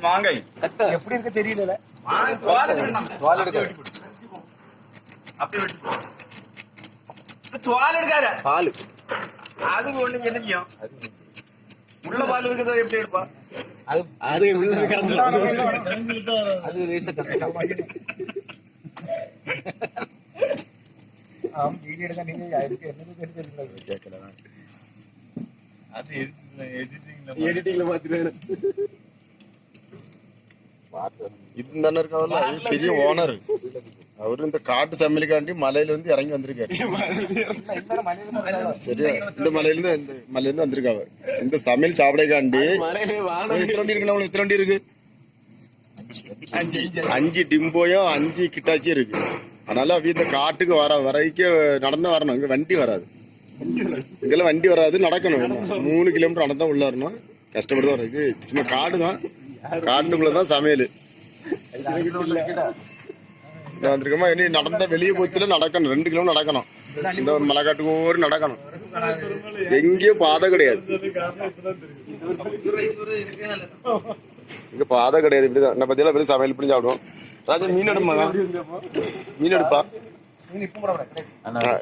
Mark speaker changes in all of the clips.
Speaker 1: மாங்காய் எப்படி இருக்க தெரியல. பால் அது ஒண்ணு என்ன செய்யும்? உள்ள பால் இருக்கிறத எப்படி எடுப்பா? அது கஷ்டம். வீடியோ எடுக்க நீங்க யாருக்கு என்னது தெரியல. அது எடிட்டிங்ல மாத்திடுவேன்.
Speaker 2: இந்த இருக்காவல்ல பெரிய ஓனர் அவரு இந்த காட்டு சமையலுக்காண்டி மலையில இருந்து இறங்கி வந்திருக்காரு. சரியா இந்த மலையில இருந்து வந்திருக்காவ இந்த சமையல் சாப்பிடக்காண்டி. எத்தனை வண்டி இருக்கு? எத்தனை வண்டி இருக்கு? 5 டிம்போயும் 5 கிட்டாச்சும் இருக்கு. அதனால இந்த காட்டுக்கு வரைக்கும் நடந்தா வரணும். இங்க வண்டி வராது. இங்கெல்லாம் வண்டி வராது. நடக்கணும். 3 கிலோமீட்டர் நடந்தா உள்ள வரணும். கஷ்டப்பட்டு தான் இருக்கு. சும்மா காடு தான். காட்டுக்குள்ளதான் சமையல் வந்திருக்கோமா. இனி நடந்தா வெளியே போச்சுல நடக்கணும். 2 கிலோமீட்டர் நடக்கணும். இந்த ஒரு மலைக்காட்டுக்கு ஒவ்வொரு நடக்கணும். எங்கேயும் பாதை கிடையாது. இங்க பாதை கிடையாது. இப்படிதான் என்ன பத்தியெல்லாம் பெரிய சமையல் இப்படி சாப்பிடுவோம். ராஜா மீன் எடுப்பாங்க. மீன் எடுப்பா.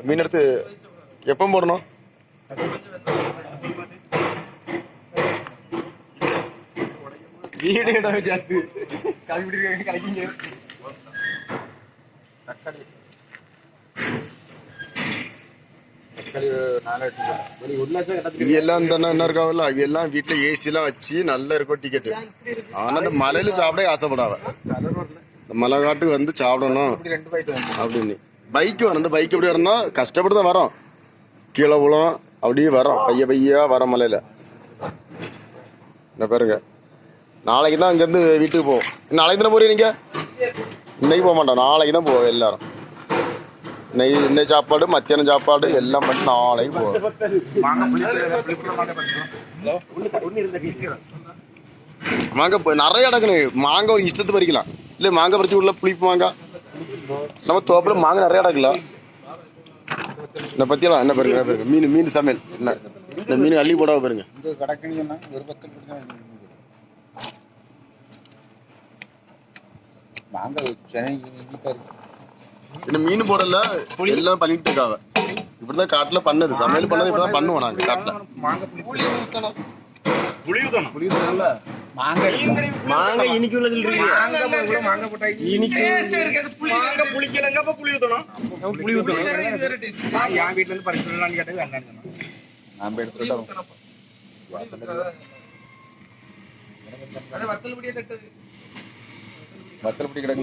Speaker 2: மீன் எடுத்து எப்ப போடணும்? வீடு இடம் ஜாத்து கலக்கிங்க. எல்லாம் என்ன இருக்காங்கல்ல எல்லாம் வீட்டுல ஏசி எல்லாம் வச்சு நல்லா இருக்கும் டிக்கெட். ஆனா அந்த மலையில சாப்பிட ஆசைப்படாவ. இந்த மலை காட்டுக்கு வந்து சாப்பிடணும் அப்படின்னு. பைக் வரும். இந்த பைக் எப்படி வரணும்? கஷ்டப்பட்டு தான் வரோம். கீழே விழும் அப்படியே வரோம். பையா வர மலையில என்ன பாருங்க. நாளைக்கு தான் அங்கேருந்து வீட்டுக்கு போவோம். நாளைக்கு தானே போறீங்க நீங்க? இன்னைக்கு போக மாட்டோம். நாளைக்கு தான் போவோம் எல்லாரும். இன்னைக்கு சாப்பாடு மத்தியானம் சாப்பாடு எல்லாம் பண்ணி நாளைக்கு போவோம். மாங்காய் நிறைய இடக்குன்னு மாங்காய் ஒரு இஷ்டத்து பறிக்கலாம். இல்லை மாங்காய் பறிச்சு உள்ள புளிப்பு மாங்காய் நம்ம தோப்புல மாங்காய் நிறைய இடக்கலாம். என்ன பத்தியெல்லாம் என்ன பாருங்க. மீன் சமையல் என்ன இந்த மீன் அள்ளி போடாம பாருங்க. மீன் போடல எல்லாம் பண்ணிட்டு இருக்காங்க. இப்படிதான் காட்டுல பண்ணது சமையல் பண்ணது. இப்பதான் பண்ணுவோம் நாங்க காட்டுல. மாங்காய் இனிக்கு உள்ளது புளி ஊத்தணும். என் வீட்டுல இருந்து பறிச்சுலான்னு கேட்டது வேண்டாம். நாம எடுத்துட்டோம். வத்தல் பிடி கிடக்கு.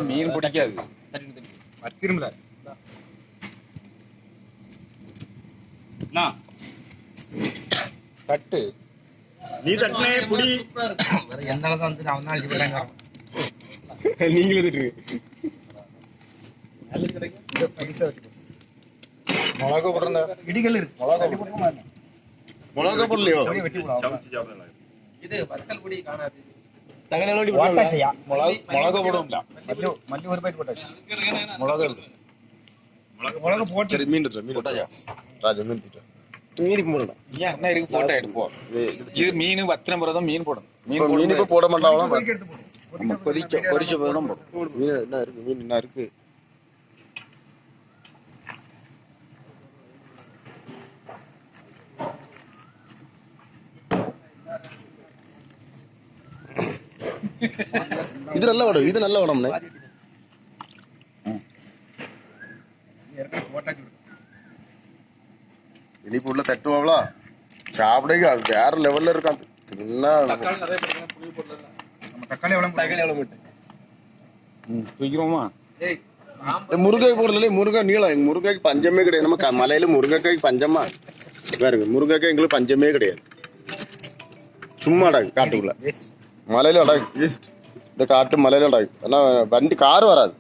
Speaker 2: மீன் பிடிக்காது. திரும்பல தட்டு நீ தட்டுனே புடி. என்னால தான் வந்து நான் நாளைக்கு வரேங்க. நீங்களே தட்டுங்க. மிளகா போடுறா. இடிகள் இருக்கு. மிளகா போடலையோ? இது வத்தல் பொடி காணாது. தகவலோடி போட்டாச்சியா? மிளகா போடுவோம்ல. மல்லி ஒரு பாக்கெட் போட்டாச்சு. மிளகா போட்டு சரி மீன் போட்டாயா? ராஜா மீன் திட்டு. மீனுக்கு போடணும். ஏன் என்ன இருக்கு போட்டோ எடுப்போம். இது மீன் வத்திரம் போறதும் மீன் போடணும். மீன் இப்ப போட மாட்டாங்களா? பொரிச்ச போடணும். மீன் என்ன இருக்கு? மீன் என்ன இருக்கு? இது நல்ல உடம்பு. இது நல்ல உடம்புண்ணே. இனிப்பு உள்ள தட்டுவாங்களா சாப்பிடுங்க. அது வேற லெவல்ல இருக்காது. முருங்காய் போடல. முருங்காய் நீளம். எங்க முருங்காய்க்கு பஞ்சமே கிடையாது. நம்ம மலையில முருங்கைக்காய்க்கு பஞ்சமா பாருங்க. முருங்கைக்காய் எங்களுக்கு பஞ்சமே கிடையாது. சும்மா அடாகு காட்டுக்குள்ள. மலையில அடாகு. இந்த காட்டு மலையில அடாகு. ஆனா வண்டி கார் வராது.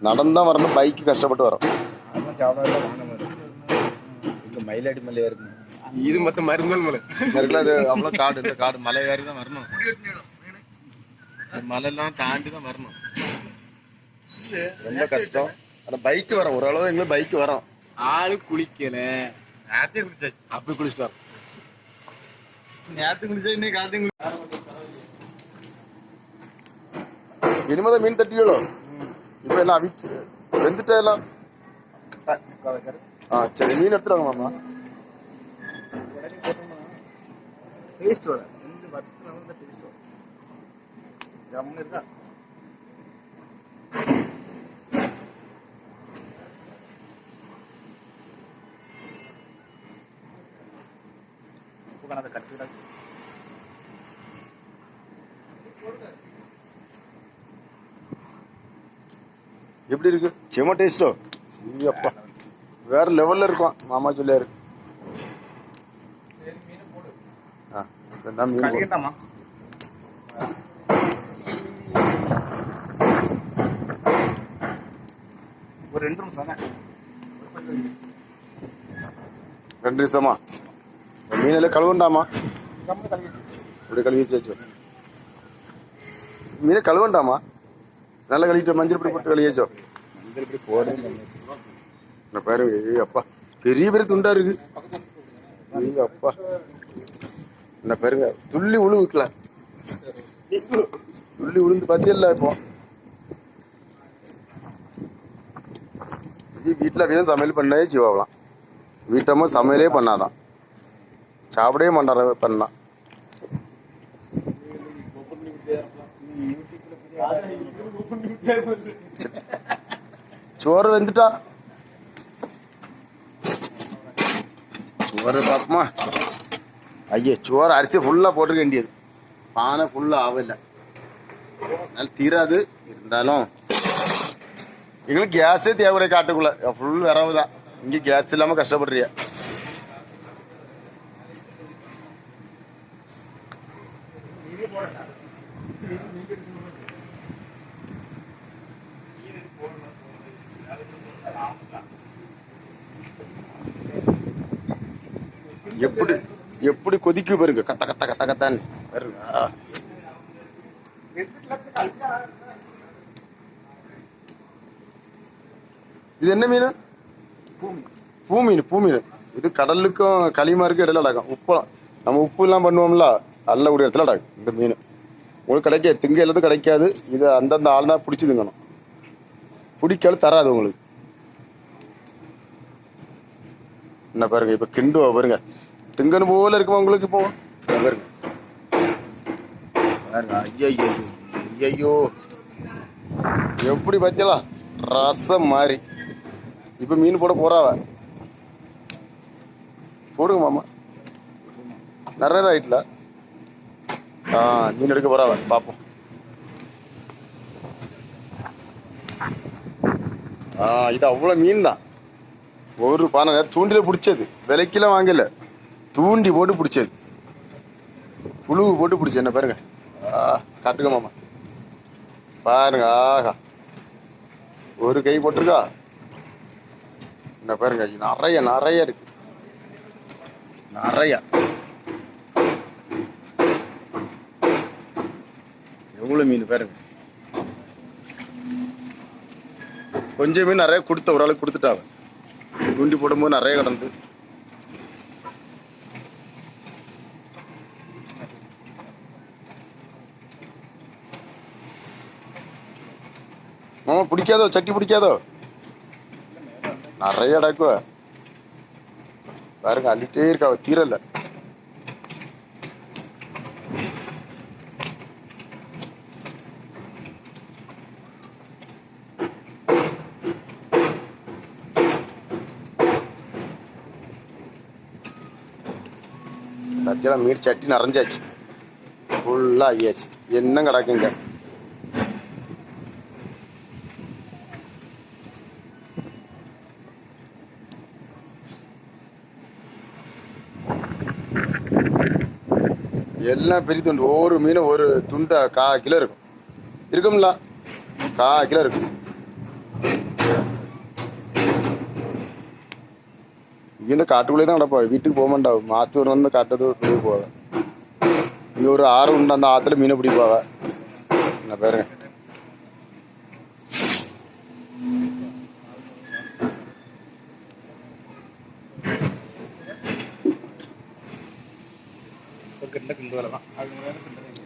Speaker 2: நடந்தான் வரணும். பைக்கு கஷ்டப்பட்டு வரோம். மயிலாடி மலை இருக்கு. இது மொத்தம் மருந்தல் மலை இருக்குல்ல. அது அவ்வளவு காடு. இந்த காடு மலை ஏறி தான் வரணும். மலையெல்லாம் தாண்டி தான் வரணும். ரொம்ப கஷ்டம். ஆனா பைக்கு வரோம். ஓரளவு எங்களுக்கு பைக்கு வரோம். ஆளு குளிக்கல.
Speaker 1: நேரத்தையும் குடிச்சாச்சு.
Speaker 2: அப்படி குளிச்சுட்டார்.
Speaker 1: நேரத்தையும் குடிச்சா இன்னைக்கு காலத்தையும்
Speaker 2: இனிமேதான் மீன் தட்டிகளோ? இப்ப என்ன வெந்துட்டா எல்லாம்? சரி, மீன் எடுத்துட்டு வாங்க மாமா.
Speaker 1: டேஸ்ட் வர ரெண்டு வத்து நமக்கு டேஸ்ட் வரும். ஜம்முன்னு இருக்கா? உப்பு கணத்தை கட்டுடா.
Speaker 2: எப்படி இருக்கு? செம டேஸ்டோ. அப்பா வேற லெவல்ல இருக்கும் மாமா சொல்லியாரு. மீன்
Speaker 1: கட்டிக்கிட்டாமா? ஒரு 2 நிமிஷம் தானே.
Speaker 2: 2 நிமிஷமா? மீனெல்லாம் கழுவண்டாமா?
Speaker 1: கழுவி வச்சு
Speaker 2: இப்படி கழுவி வச்சு. மீனை கழுவண்டாமா? நல்லா கழுவிட்டு மஞ்சள் பொடி போட்டு கழுவி வச்சோ.
Speaker 1: மஞ்சள் பொடி போடுங்க.
Speaker 2: பாருங்க, அப்பா பெரிய பெரிய துண்டா இருக்கு. அப்பா என்ன பாருங்க, துள்ளி உழுவுக்கல. துள்ளி உளுந்து பாத்தியல்ல. இப்போ வீட்டுல அப்படிதான் சமையல் பண்ணே ஜீவாவலாம். வீட்டம்மா சமையலே பண்ணாதான், சாப்பிடவே மாட்டார பண்ணா. சோறு வெந்துட்டா? சோறு பாப்பமா. ஐயே, சோறு அரிசி ஃபுல்லா போட்டுக்க வேண்டியது. பானை ஃபுல்லா ஆகல, அதனால தீராது. இருந்தாலும் எங்களுக்கு கேஸே தேவையா? காட்டுக்குள்ள ஃபுல் விரவு தான். இங்க கேஸ் இல்லாம கஷ்டப்படுறியா? எப்படி எப்படி கொதிக்கு பாருங்க, கத்த கத்த கத்த கத்தான்னு பாருங்க. இது என்ன மீன்? பூமீன். பூமீன் இது கடலுக்கும் களிமாருக்கும் இடையில அடக்கும். உப்பு நம்ம உப்பு எல்லாம் பண்ணுவோம்ல, நல்ல ஒரு இடத்துல அடக்கும் இந்த மீன். உங்களுக்கு கிடைக்காது, திங்க எல்லாத்துக்கும் கிடைக்காது. இது அந்தந்த ஆள் தான் பிடிச்சி திங்கணும். பிடிக்காது தராது உங்களுக்கு. என்ன பாருங்க, இப்ப கிண்டுவா பாருங்க, திங்கன்னு போல இருக்குமா உங்களுக்கு. இப்போ பாருங்க, ஐயோ ஐயோ எப்படி பார்த்தலாம் ரசம் மாதிரி. இப்ப மீன் போட போறாவ. போடுங்க மாமா, நிறைய ஆயிட்டல. மீன் எடுக்க போறாவ, பாப்போம். இது அவ்வளவு மீன் தான். ஒரு பானை தூண்டில பிடிச்சது, விலைக்கெல்லாம் வாங்கல, தூண்டி போட்டு பிடிச்சது, புழுவு போட்டு பிடிச்சது. என்ன பாருங்க, காட்டுங்க மாமா பாருங்க. ஆஹா, ஒரு கை போட்டிருக்கா. என்ன பாருங்க, நிறைய நிறைய இருக்கு, நிறைய. எவ்வளவு மீன் பாருங்க. கொஞ்சம் மீன் நிறைய கொடுத்த, ஒரு ஆளுக்கு கொடுத்துட்டாங்க. தூண்டி போடும்போது நிறைய கிடந்து. மாமா பிடிக்காதோ? சட்டி பிடிக்காதோ? நிறைய அடக்குவ பாருங்க, அள்ளிட்டே இருக்கா, தீரல. சத்தியெல்லாம் மீன் சட்டி நிறைஞ்சாச்சு, ஃபுல்லா ஆகியாச்சு. என்ன கிடக்குங்க? எல்லாம் பெரிய துண்டு. ஒவ்வொரு மீனும் ஒரு துண்டை 1/4 கிலோ இருக்கும். இருக்கும்ல, 1/4 கிலோ இருக்கும். இங்கே காட்டுக்குள்ளே தான் கிடப்பா, வீட்டுக்கு போக மாட்டா. மாசத்துக்கு ஒரு வந்து காட்டுறது பிடிக்க போவ. இங்கே ஒரு ஆறு உண்டு, அந்த ஆற்றுல மீனை பிடிப்பாவ. என்ன பாருங்க,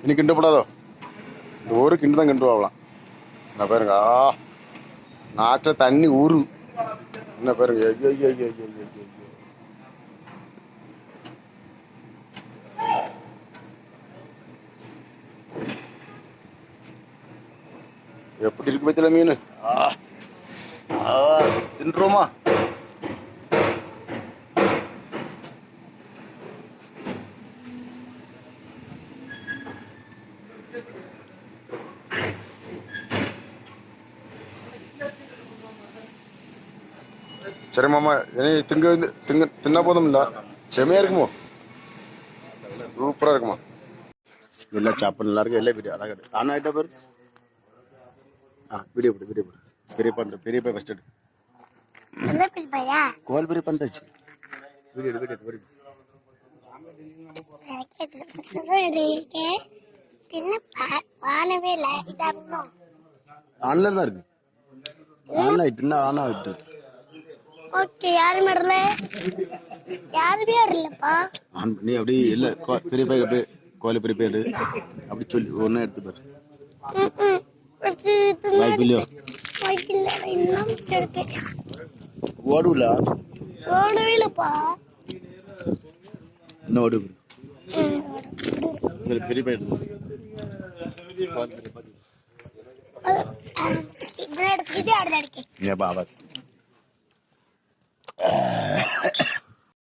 Speaker 2: இனி கிண்டப்படாதோ, இந்த ஒரு கிண்டு தான் கிண்டு ஆகலாம். என்ன பாருங்க, நாக்கில் தண்ணி ஊறு. என்ன பாருங்க, ஐயோ ஐயோ ஐயோ ஐயோ ஐயோ ஐயோ. எப்படி இருக்கு பத்தில மீன்? தின்றுமா? சரி மாமா, இனி தின்னா போதும் தான். செமையா இருக்குமோ, சூப்பரா இருக்குமா. எல்லாம் சாப்பிட நல்லா இருக்கு. எல்லாம் வீடியோ அழகா ஆனா ஆயிட்டா பேரு. வீடியோ போடு. பெரியப்பா வந்துடும். பெரியப்பா ஃபர்ஸ்ட் எடு. கோல் பெரியப்பா வந்தாச்சு. வீடியோ எடு. ஆன்லைன் தான் இருக்கு. ஆன் ஆயிட்டு.
Speaker 3: ஓகே, யாருமே வரலப்பா.
Speaker 2: ஆன் பண்ணி அப்படியே இல்ல பெரியப்பா அப்படியே கோல பெரியப்பா எடு. அப்படி சொல்லி ஒன்னா எடுத்து பாரு. வாய்ப்பில்லையோ? ஓடுல
Speaker 3: ஓடவே இல்லப்பா.
Speaker 2: என்ன ஓடு? பெரியப்பா எடுத்து
Speaker 3: இது எடுத்து
Speaker 2: பாபா